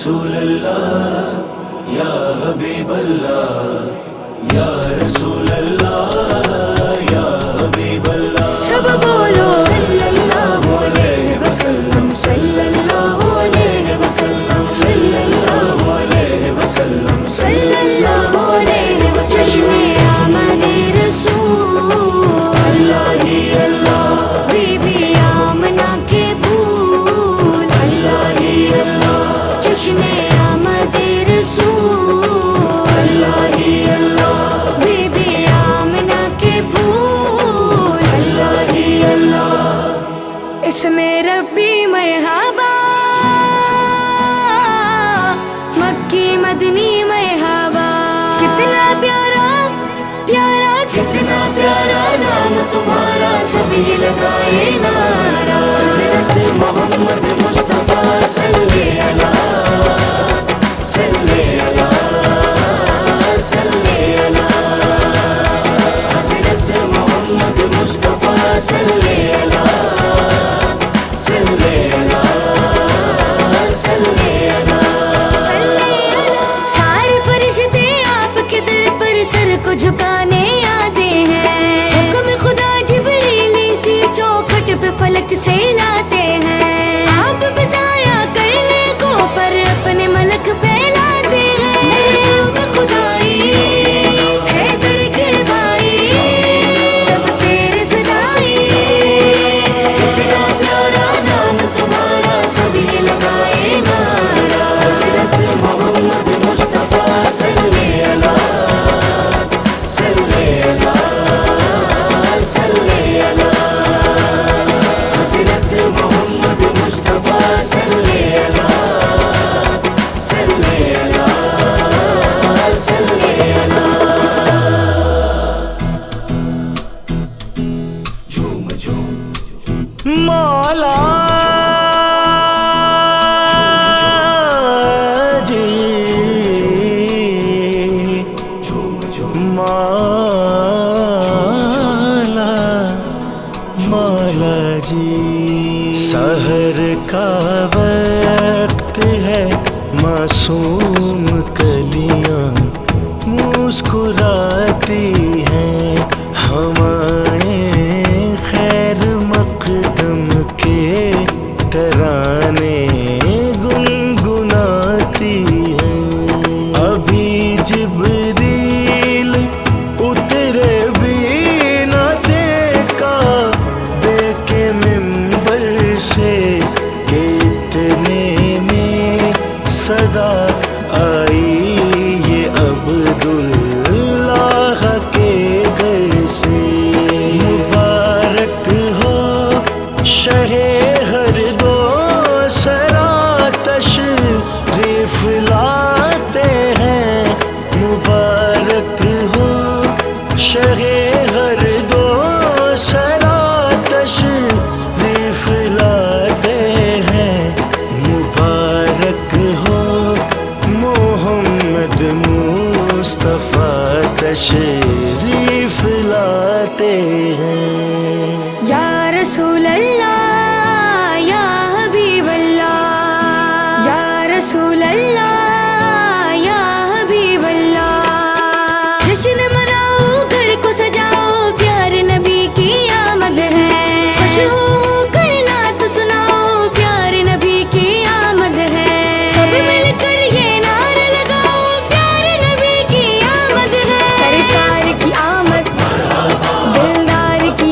رسول اللہ یا حبیب اللہ یا رسول اللہ یا حبیب اللہ. سب بولو صلی اللہ علیہ وسلم صلی اللہ علیہ وسلم صلی اللہ علیہ وسلم صلی اللہ علیہ وسلم. آمد رسول اللہ ہی اللہ بی بی آمنہ کے پھول اللہ ہی اللہ جشن آمد رسول اللہ ہی اللہ بی بی آمنہ کے پھول اللہ ہی اللہ. اس میں ربی مرحبا مکی مدنی مرحبا. کتنا پیارا پیارا کتنا پیارا نام تمہارا سبھی لگائے نعرہ. حضرت محمد مصطفیٰ صلی اللہ صلی اللہ صلی اللہ. حضرت محمد مصطفیٰ صلی اللہ صلی اللہ صلی اللہ. سارے فرشتے آپ کے در پر سر کو جھکانے آتے ہیں. حکم خدا جبریل اسی چوکھٹ پہ فلک سے لاتے ہیں. آپ بسایا کرنے کو پر اپنے ملک پھیلاتے ہیں. محبوب خدائی حیدر کے بھائی سب تیرے فدائی. کتنا پیارا نام تمہارا سبھی لگائے نعرہ. حضرت محمد مصطفیٰ صلی اللہ صلی اللہ صلی اللہ. حضرت محمد مصطفیٰ صلی اللہ صلی اللہ صلی اللہ. جھوم جھوم مولا جی جھوم جھوم مولا مولا جی. سحر کا وقت ہے معصوم کلیاں مسکراتی ہیں. ہمارے خیر مقدم کے ترانے گنگناتی ہیں. ابھی جبریل اترے بھی نہ دیکھا بے کے ممبر سے کہ اتنے میں صدا آئی یہ عبداللہ کے گھر سے. مبارک ہو شہ ہر دو سرا تشریف لاتے ہیں. مبارک ہو شہ ہر دو سرا تشریف لاتے ہیں. مبارک ہو محمد مصطفیٰ تشریف لاتے ہیں. یا رسول اللہ یا حبیب اللہ یا رسول اللہ یا حبیب اللہ. جشن مناؤ گھر کو سجاؤ پیارے نبی کی آمد ہے. خوش ہو کر نعت سناؤ پیارے نبی کی آمد ہے. سب مل کر یہ نعرہ لگاؤ پیارے نبی کی آمد ہے. سرکار کی آمد دلدار کی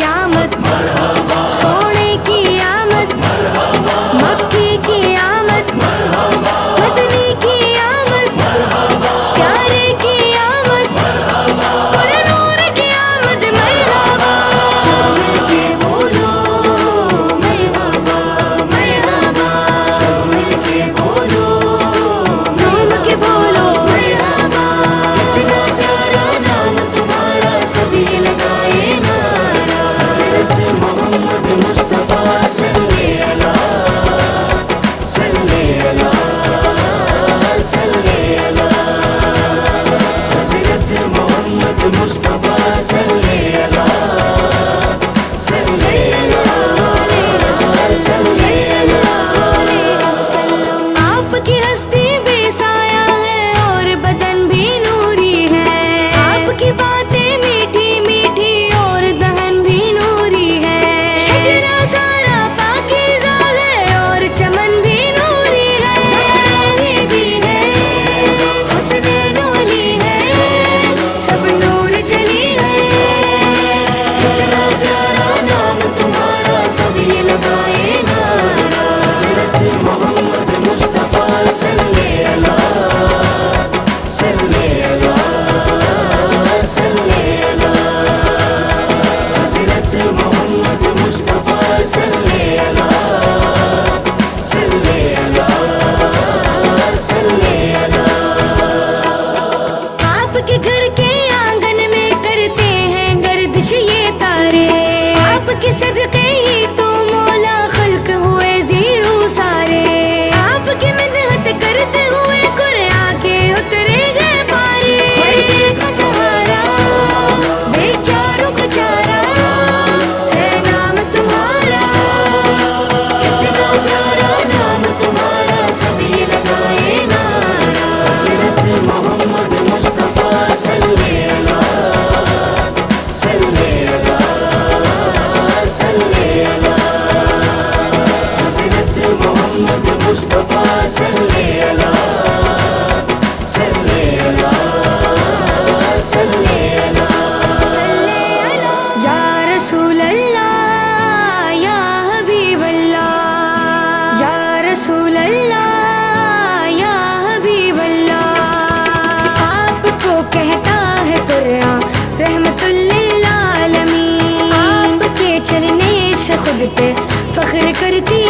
پہ فخر کرتی